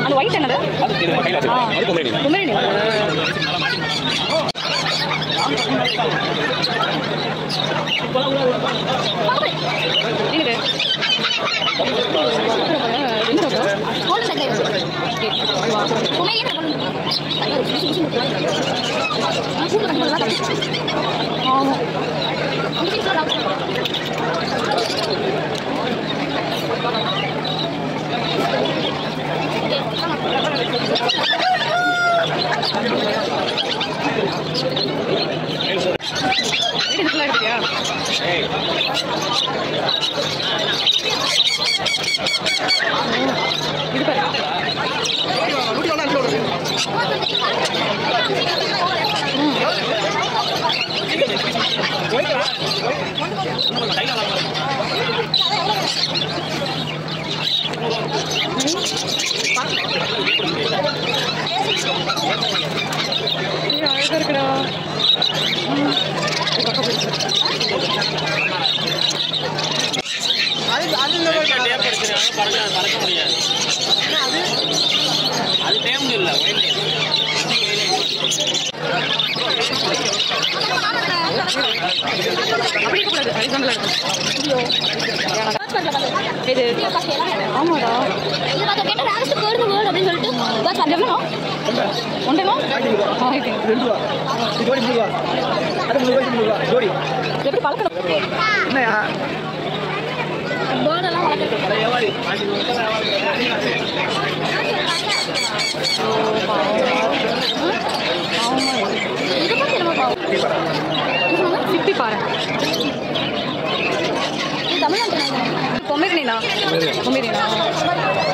அந்த ஒயிட் என்னது? பொமேரியன்.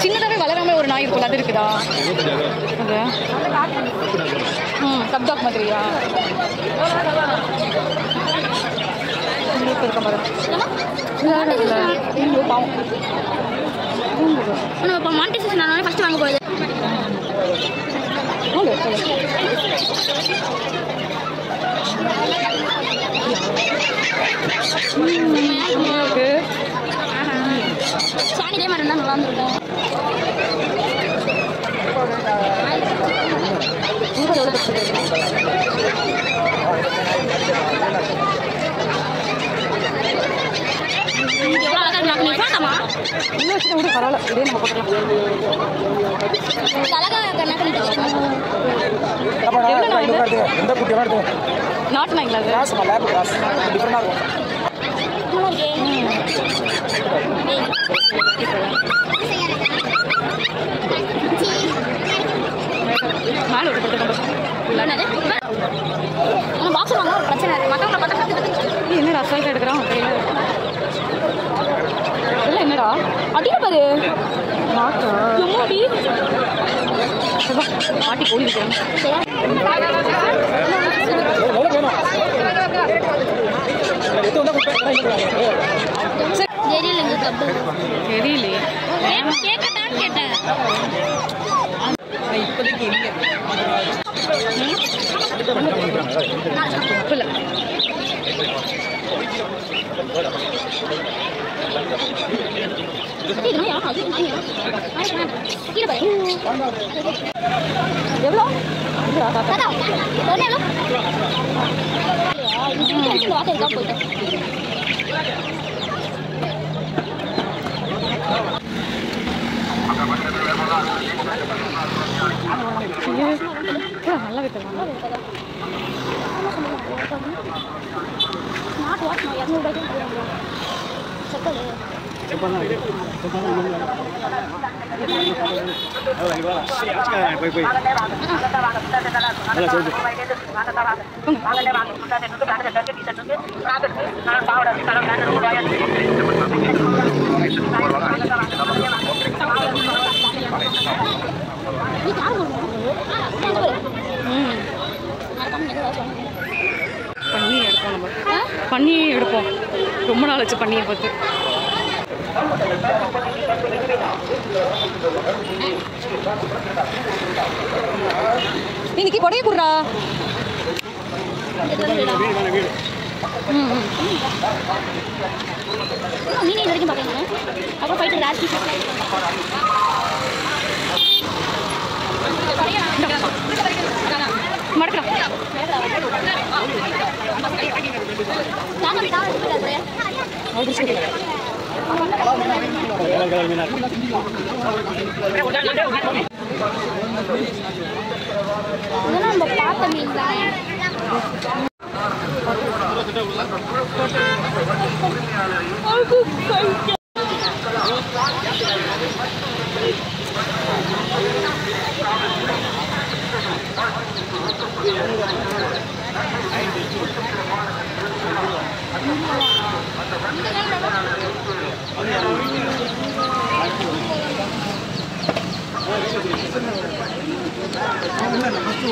சின்னதாவே வளராம ஒரு நாய் இருக்கும், அது இருக்குதா? கப்டாக் மாதிரியா? சாணிலே மாதிரி தான் நல்லா இருந்திருக்கும். நாட்டு நாய்ங்களா? என்னடா அசால்ட் எடுக்கிறான்? என்னடா அடிக்க பாரு, மாட்டி கோழி இருக்கிறேன். தெரியலையே, கேட்கட்டான்னு கேட்டேன். இப்போதைக்கு இல்லை. எவ்வளோ? நல்லா விட்டுருவாங்க. பண்ணியே எடுப்போம். ரொம்ப நாள் வச்சு பண்ணியை பார்த்து. இன்னைக்கு கொடையை குடுறா. மீன் இது வரைக்கும் பார்க்கணும். அப்புறம் ஃபைட்டர் ராசி மடக்கலாம் நம்ம பார்த்த மீன் தான்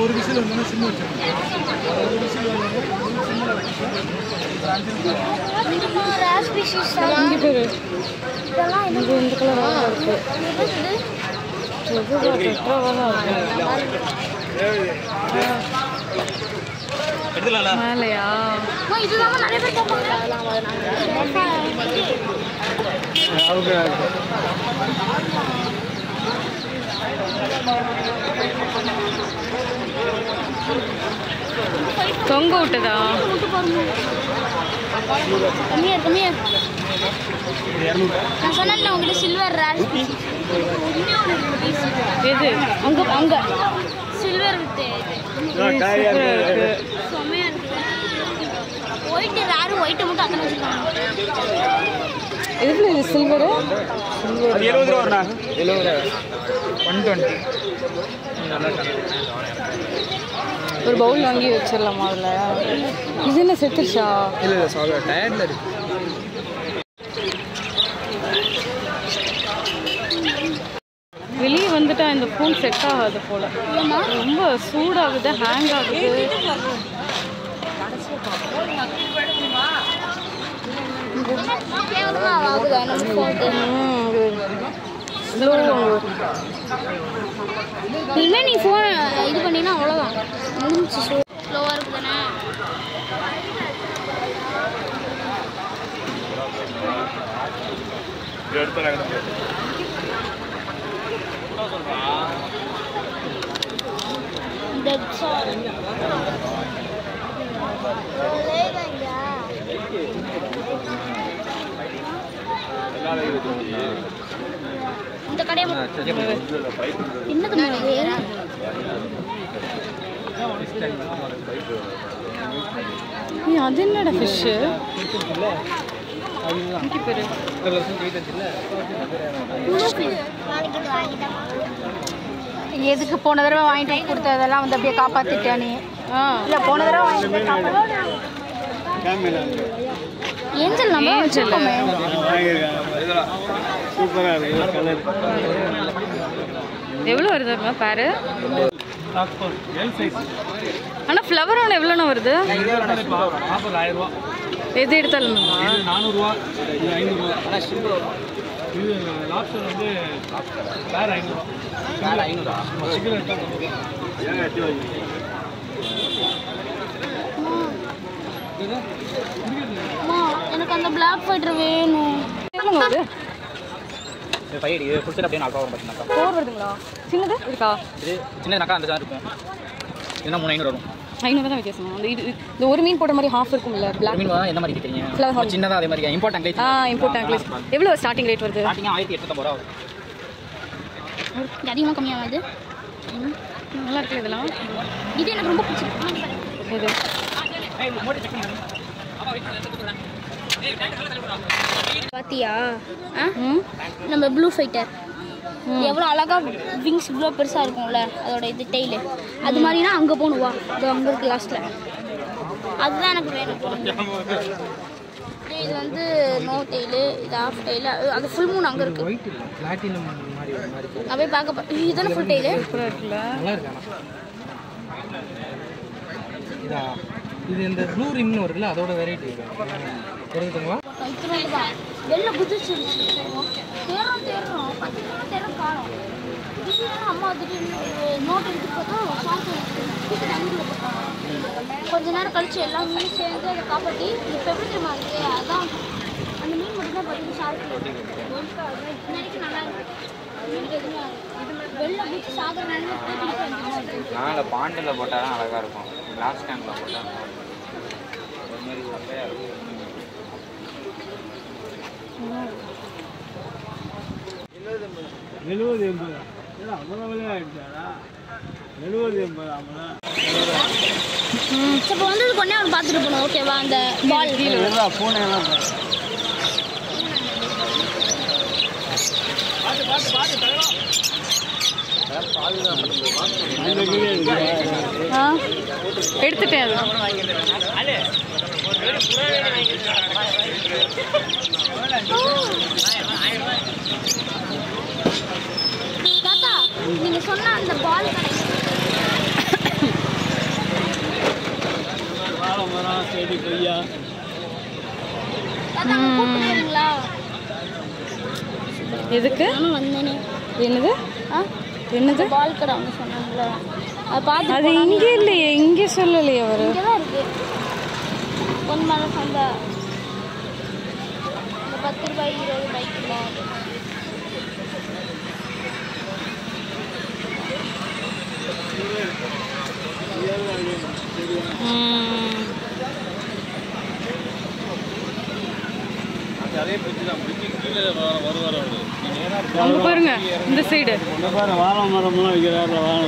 ஒரு விசில் வந்து சின்ன வச்சிருக்கேன் இங்கே பேர் இது இந்த கலராக இருக்கு மேலையா இதுதான் நிறைய பேர் தொங்க விட்டதா கம்மியா நான் சொன்னேன்ல உங்ககிட்ட சில்வர் ரேர் எது அங்க சில்வர் வித்து செம்மையா இருக்கு ஒயிட் ரேர் ஒயிட் மட்டும் அத்தனை வச்சிருக்காங்க எதுல இது சில்வரு அது 70 ரூபா வரணா 70 120 ஒரு பவுல் வாங்கி வச்சிடலாமா அதில் இது என்ன செத்துருச்சா இல்லை சாக டயர்டில் இருக்கு வெளியே வந்துட்டா இந்த ஃபோன் செட் ஆகாது போல ரொம்ப சூடாகுது ஹேங் ஆகுது ஆகுதா நம்ம ஃபோனுக்கு இனிமேல் நீ ஃபோனை இது பண்ணினா அவ்வளோதான் முடிஞ்சிச்சு ஸ்லோவாக இருக்கு தானே இந்த கடையை என்னது அது என்னடா ஃபிஷ்ஷு பேர் எதுக்கு போன தடவை வாங்கிட்டு கொடுத்ததெல்லாம் வந்து அப்படியே காப்பாத்திட்டா நீ இல்லை போன தடவை வாங்கிட்டு ஏஞ்சல் நம்ம வச்சிருக்கோமே எவ்வளோ வருதுங்க பேரு ஆனால் ஃப்ளவர் ஒன்று எவ்வளோண்ணா வருது எது எடுத்தாலும் 400 இது 500 இது லாப்ஸ்டர் வந்து வேற 500 சிக்கன் எடுத்தால் எனக்கு அந்த பிளாக் ஃபைட்டர் வேணும் வருது இது ஃபுல் செட் அப்படியே 4 வரும் பார்த்தீங்கன்னா ஃபோர் வருதுங்களா சின்னது இருக்கா இது சின்னதுனாக்கா அந்த தான் இருக்கும் இதுனா 3500 வரும் 500 தான் வித்தியாசமா அந்த இது இந்த ஒரு மீன் போடுற மாதிரி ஹாஃப் இருக்கும்ல பிளாக் மீன் எந்த மாதிரி கேட்குறீங்க Flower. சின்னதாக அதே மாதிரி இம்போர்ட் அங்கிள் இம்போர்ட் அங்கிள் எவ்வளோ ஸ்டார்டிங் ரேட் வருது ஸ்டார்டிங்காக 1850 ரூபா வரும் அதிகமாக கம்மியாகாது நல்லா இருக்குல்ல இதெல்லாம் இது எனக்கு ரொம்ப பிடிச்சிருக்கு எது பாத்தியா நம்ம ப்ளூ ஃபைட்டர் எவ்வளோ அழகாக விங்ஸ் இவ்வளோ பெருசாக இருக்கும்ல அதோட இது டெய்லு அது மாதிரினா அங்கே போகணும் வா இது அங்கே இருக்கு லாஸ்ட்டில் அதுதான் எனக்கு வேணும் இது வந்து நோ டெய்லு இது ஆஃப் டெய்லு அது ஃபுல் மூணு அங்கே இருக்கு நான் போய் பார்க்க இதுதானே ஃபுல் டெய்லு நல்லா இருக்கா இதா இது இந்த ப்ளூ ரிங்னு வருதுல்ல அதோட வெரைட்டி தெரியுதுங்களா தான் வெளில குதிச்சிருச்சு தேடுறோம் 10 நிமிடம் தேடுறோம் காணும் திடீர்னு அம்மா திடீர்னு நோட் எடுத்து பார்த்தா சாக்கு கொஞ்ச நேரம் கழிச்சு எல்லா மீனும் சேர்ந்து அதை காப்பாற்றி இப்போ எப்படி தெரியுமா இருக்கு அதான் அந்த மீன் மட்டும் தான் பார்த்தீங்கன்னா ஷார்க்கு நாங்கள் பாண்டில் போட்டால் தான் அழகாக இருக்கும். கிளாஸ் டேங்கில் போட்டால் ஒரு மாதிரி சப்பையாக இருக்கும். இப்போ வந்தது கொண்டே அவனை பார்த்துட்டு போகணும். ஓகேவா? அந்த பால் பூனையெல்லாம் எடுத்துட்டேன் அது. தாத்தா நீங்க சொன்ன அந்த பால் செடி கொய்யா தாத்தா கூப்பிட்டு போறீங்களா? எதுக்கு? நானும் வந்தேனே. என்னது? என்னது? பால் கடை அவங்க சொன்னாங்களே அதை பார்த்து. அது இங்கே இல்லையே, இங்கே சொல்லலையே அவர். இங்கே தான் இருக்கு. ஒன் மேலே சந்தா இந்த 10 ரூபாய் 20 ரூபாய்க்குள்ள அங்க பாருங்க இந்த சைடு. வாழை மரம்லாம் வைக்கிறாரு. வாழை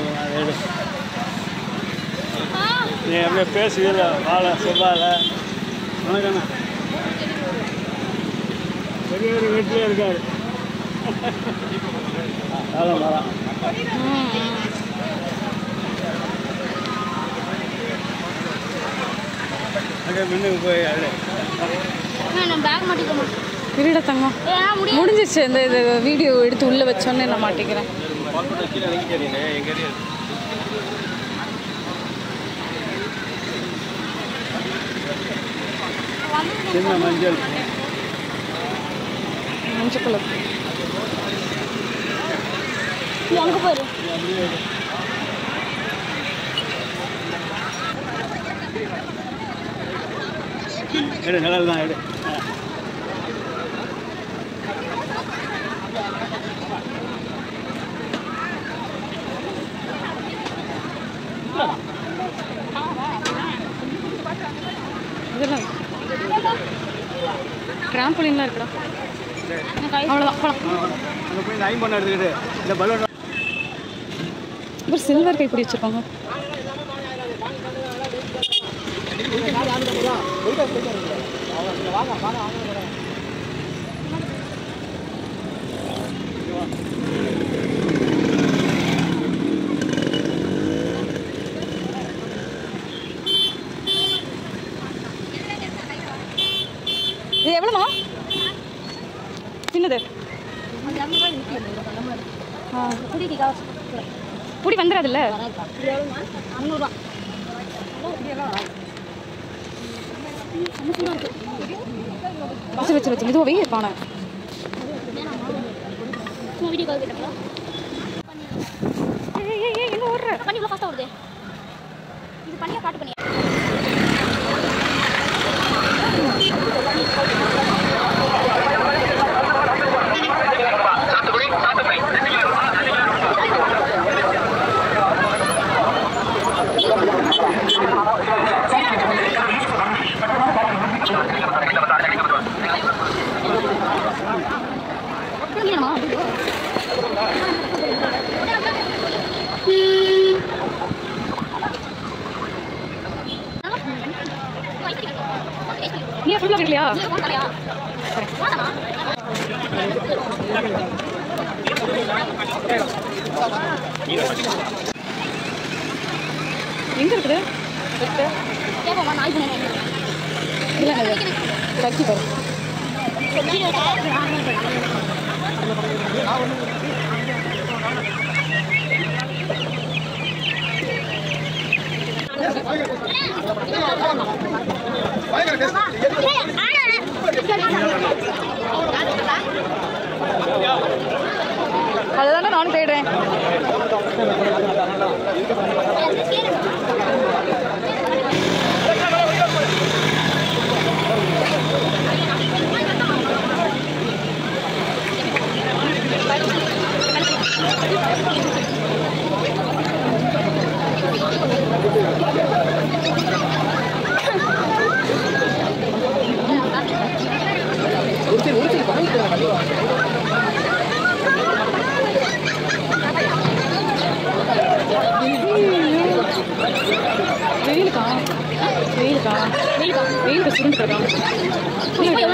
நீ அப்படியே பேசுகிறல வாழை செவ்வாழை. வணக்கண்ணா. பெரிய ஒரு வீட்டிலே இருக்காரு. வாழை மரம். அங்கே மின்னுக்கு போய் நான் பேக் மாட்டிக்க முடியும். இருடா தங்கம், முடிஞ்சிச்சு. இந்த இது வீடியோ எடுத்து உள்ளே வச்சோன்னே நான் மாட்டிக்கிறேன். சின்ன மஞ்சள் மஞ்சள் கலர். அங்கே போயிரு. எடு நிழல் தான் எடு. இதெல்லாம் ட்ராம்பலின்லாம் இருக்குடா. அவ்வளோதான் போகலாம். அங்கே போய் இந்த ஐம்பொண்ணை எடுத்துக்கிட்டு இந்த பலூன். ஒரு சில்வர் கைப்பிடி வச்சுருக்காங்க. இது எவ்வளோமா? சின்னது புடி வந்துடாதுல்ல? வச்சு வச்சு வச்சு இதுவே பானை. வீடியோ கால் கிட்டப்பா என்ன ஓடுற பண்ணி இவ்வளோ ஃபாஸ்ட்டாக வருது. இது பண்ணியா காட்டு பண்ணியா? நீ ஃபுல்லா இருக்கலையா? எங்க இருக்குது? இல்லை கட்டி பாரு. அதுதானே நானும் தேடுறேன். வெயிலுக்கா வெயிலுக்கா வெயிலுக்கு சுருண்டு கிடக்கான். எவ்வளோ